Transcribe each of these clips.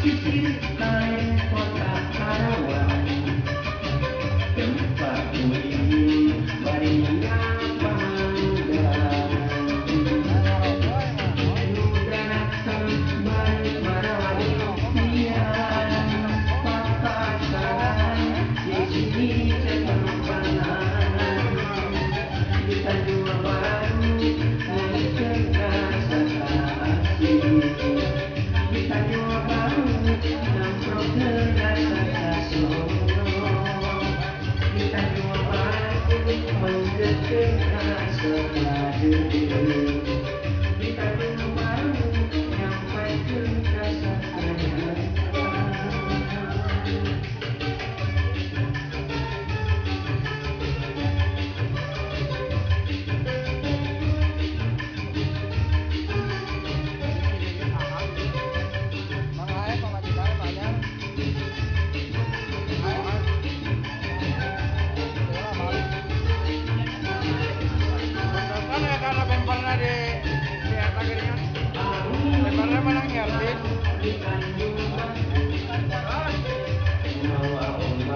pesisir kali kota Karawang, tempat ini baringnya pamanggang. Nudaratan balik marawali pian papasan di sini cepempanan di Tanjung Baru mungkin rasa asing. Di Tanjung Baru nongkrong rasa kasoro. Di Tanjung Baru menggedeng rasa padu. Di Tanjung Baru nyampaikan rasa kenyataan.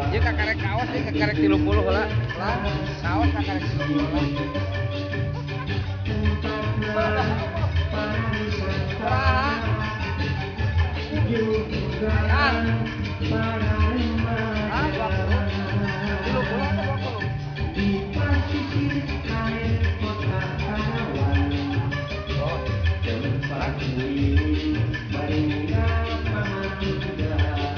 Dia kakarek kaos, dia kakarek 30 lah. Kaos kakarek 30. Di pesisir kali kota Karawang, tempat ini baringnya pamanggang.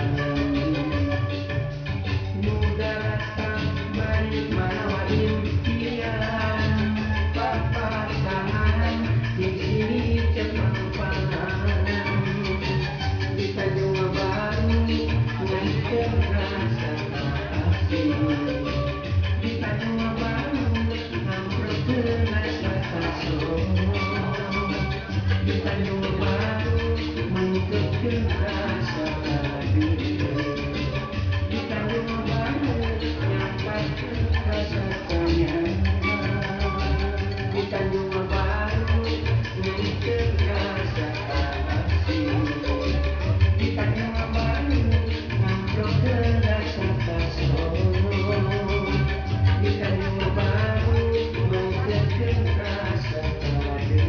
Nudaratan balik marawali pian papasan di sini cepempanan. Di Tanjung Baru mungkin rasa asing. Di Tanjung Baru nongkrong rasa kasoro. Di Tanjung Baru menggedeng rasa padu. Di Tanjung Baru nyampaikan rasa kenyataan. Di Tanjung Baru menggedeng rasa asing. Di Tanjung Baru nongkrong rasa kasoro. Di Tanjung Baru menggedeng rasa padu.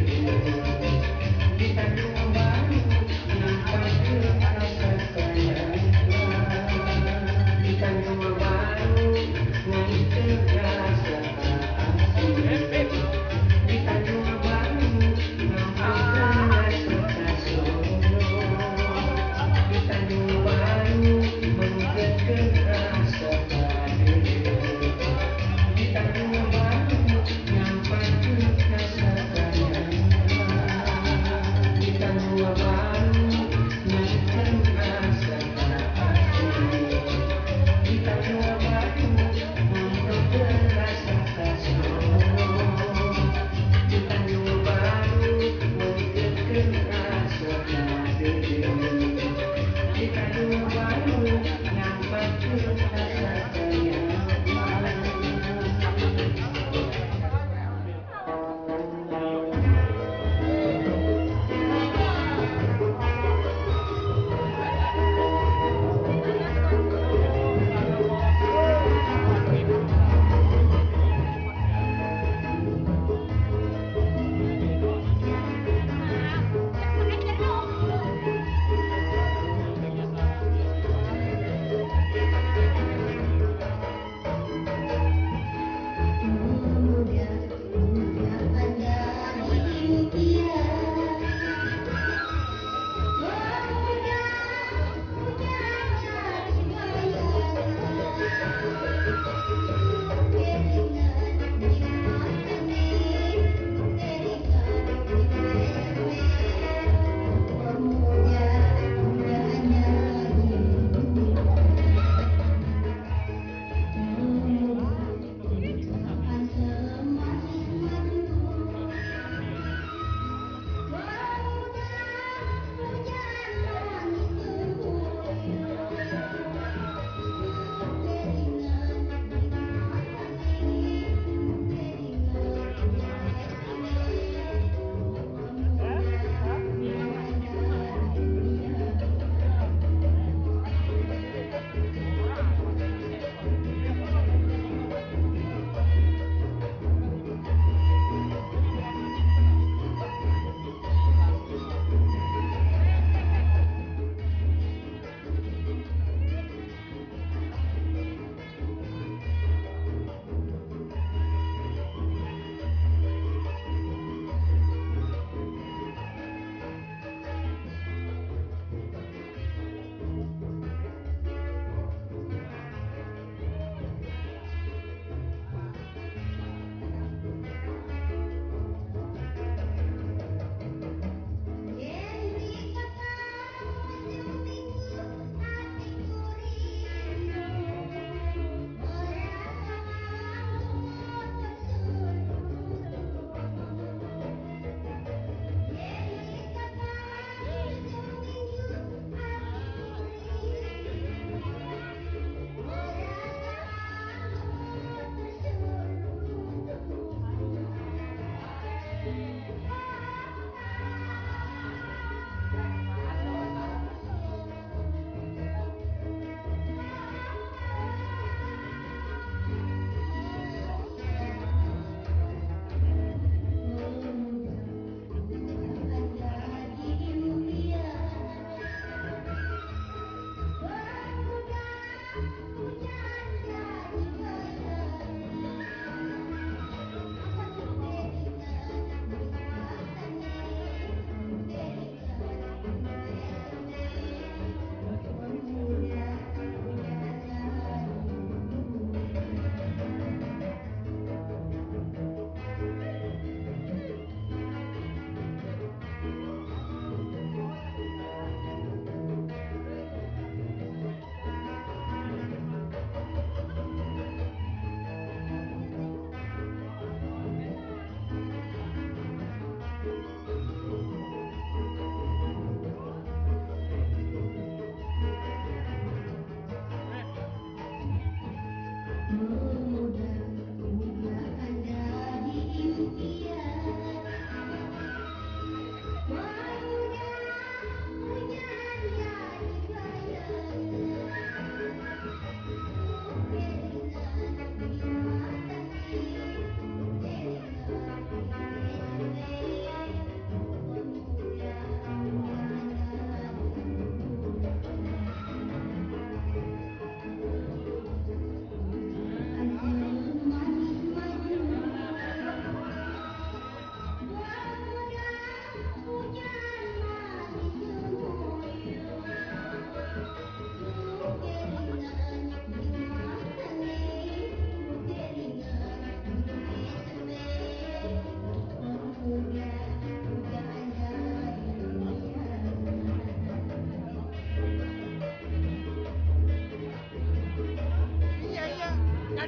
Di Tanjung Baru nyampaikan rasa kenyataan. Di Tanjung Baru menggedeng rasa asing. Di Tanjung Baru nyampaikan rasa kasoro. Di Tanjung Baru menggedeng rasa padu. Di Tanjung Baru nyampaikan rasa kenyataan. Di Tanjung Baru menggedeng rasa asing. Di Tanjung Baru menggedeng rasa kasoro. Di Tanjung Baru menggedeng rasa padu. Di Tanjung Baru nyampaikan rasa kenyataan.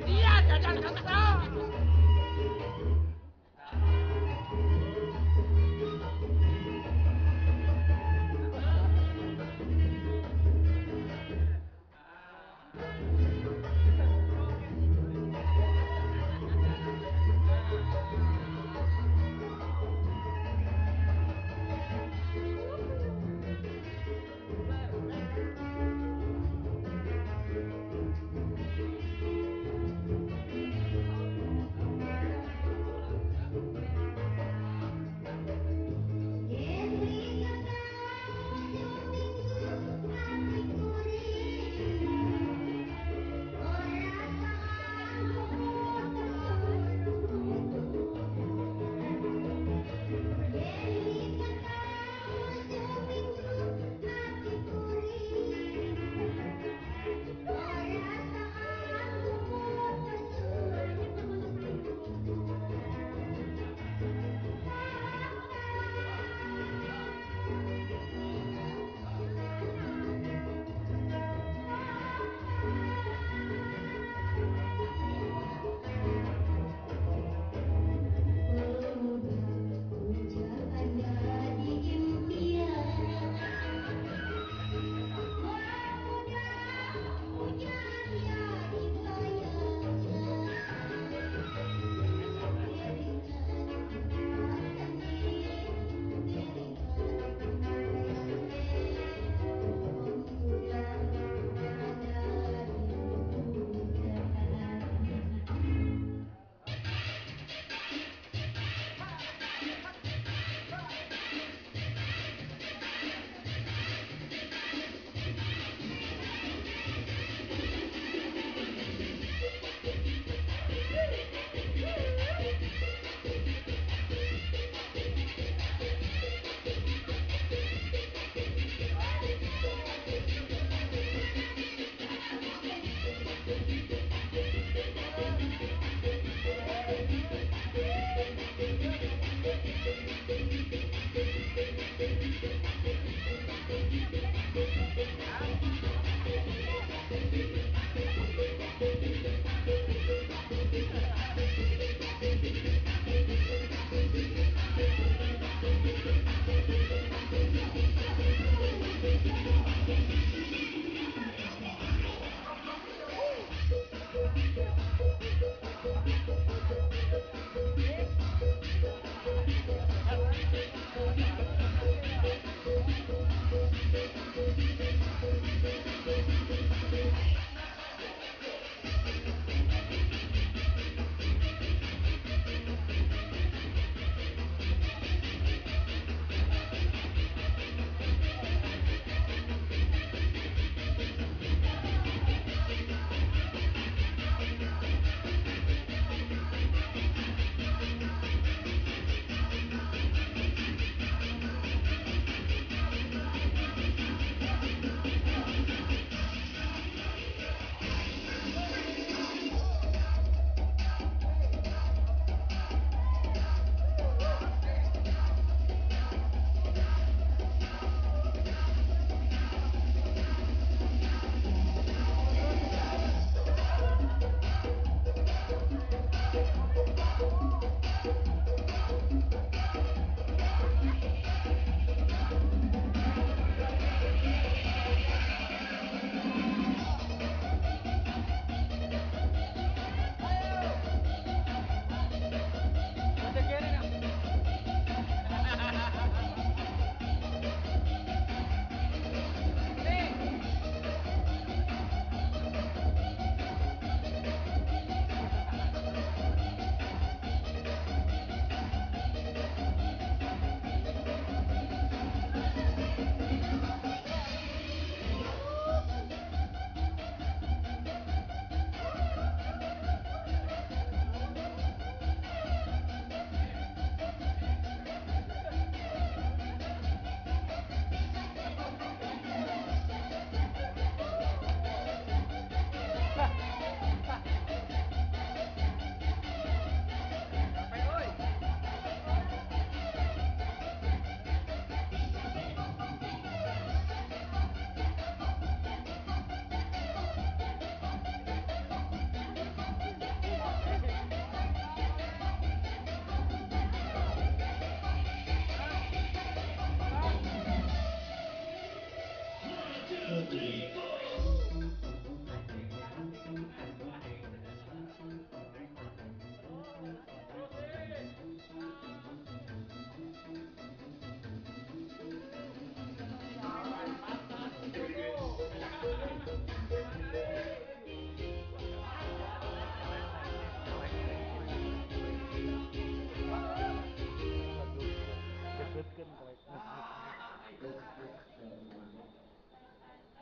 dia jajan kesel.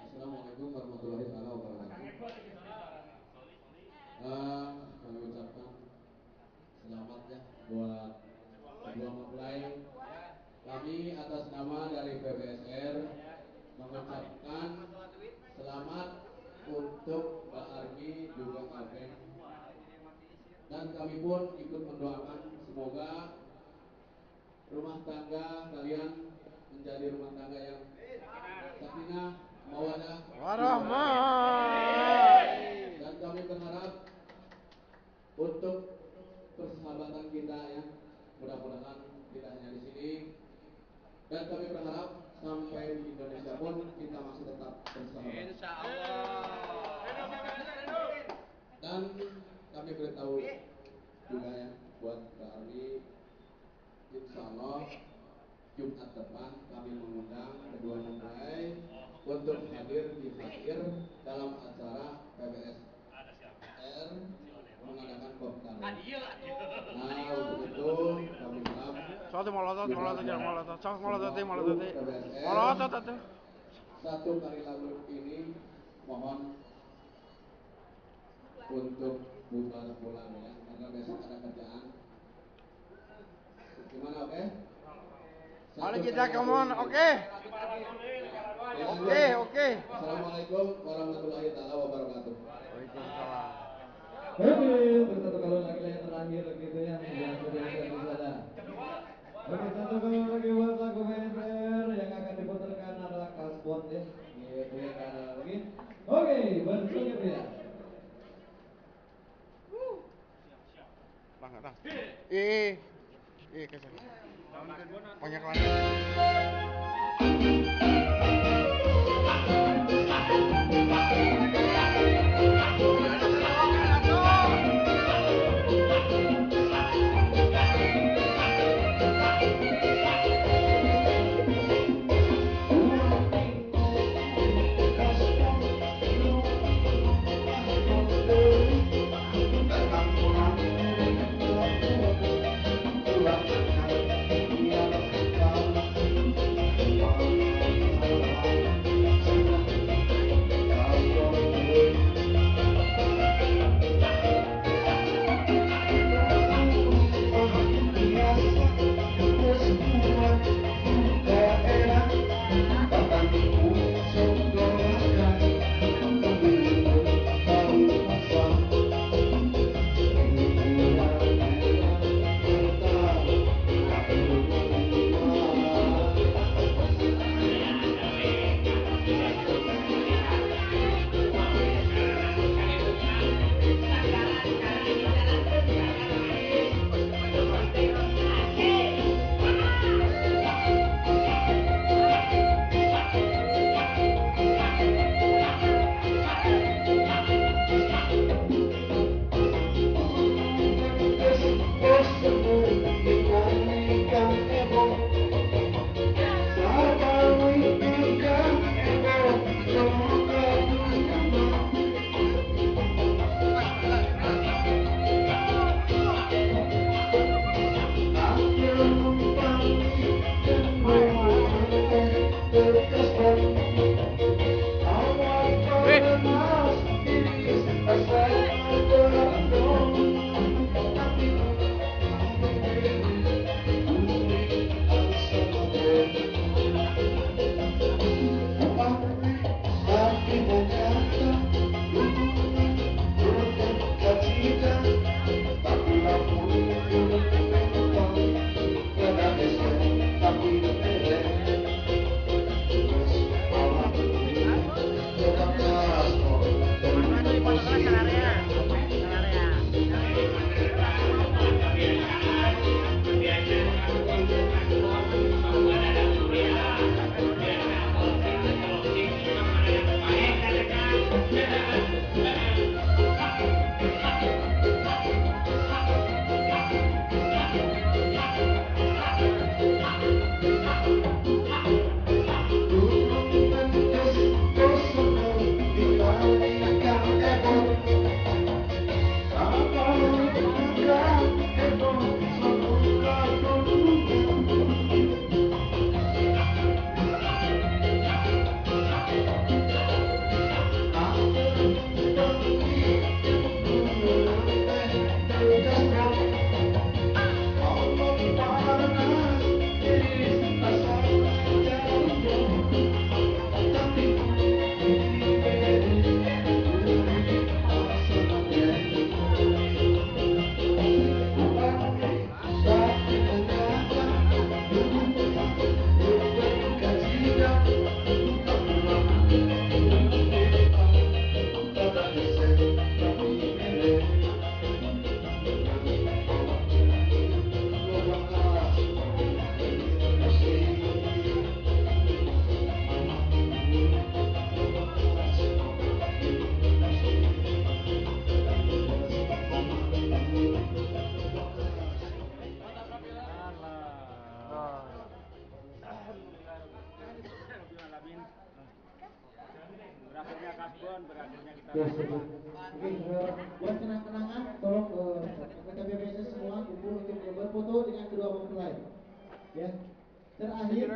Assalamualaikum warahmatullahi wabarakatuh. Kami ucapkan selamat ya buat kedua mempelai. Kami atas nama dari PBSR mengucapkan selamat untuk Mbak Armi juga Abeng. Dan kami pun ikut mendoakan semoga rumah tangga kalian menjadi rumah tangga yang sakinah, mawadah, warahmah. Dan kami berharap untuk persahabatan kita ya, mudah-mudahan tidak hanya di sini. Dan kami berharap sampai di Indonesia pun kita masih tetap bersahabat. Insya Allah. Dan kami beritahu juga ya buat Mbak Armi, insya Allah Jumat depan kami mengundang kedua mempelai untuk hadir dalam acara PBSR mengadakan kopdar. Nah untuk itu kami harap satu kali lagu ini mohon untuk bubar pulang ya, karena besok ada kerjaan. Gimana, oke? Mari kita come on, oke? Oke. Assalamualaikum warahmatullahi wabarakatuh. Waalaikumsalam. Oke, untuk satu kali lagi yang terakhir gitu ya, yang sudah ada. Oke, satu kali lagi buat lagu PBSR yang akan diputarkan adalah Kasbon ya. Gitu ya, karena lagi. Oke, berselanjutnya. Bang, datang. Kesana. Banyak lagi. tersebut. Oke, buat kenang-kenangan, tolong rekan BPSS semua kumpul untuk berfoto dengan kedua mempelai. Ya. Terakhir,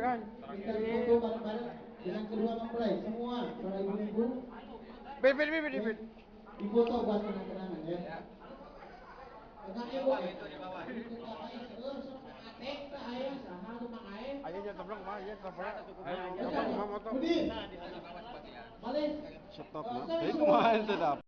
kita foto bareng-bareng dengan kedua mempelai. Semua para ibu-ibu. Bibit. Difoto buat kenang-kenangan ya. Ayo jangan keblok mah, ya keblok. Budi, balik. Stop. Itu mah sedap.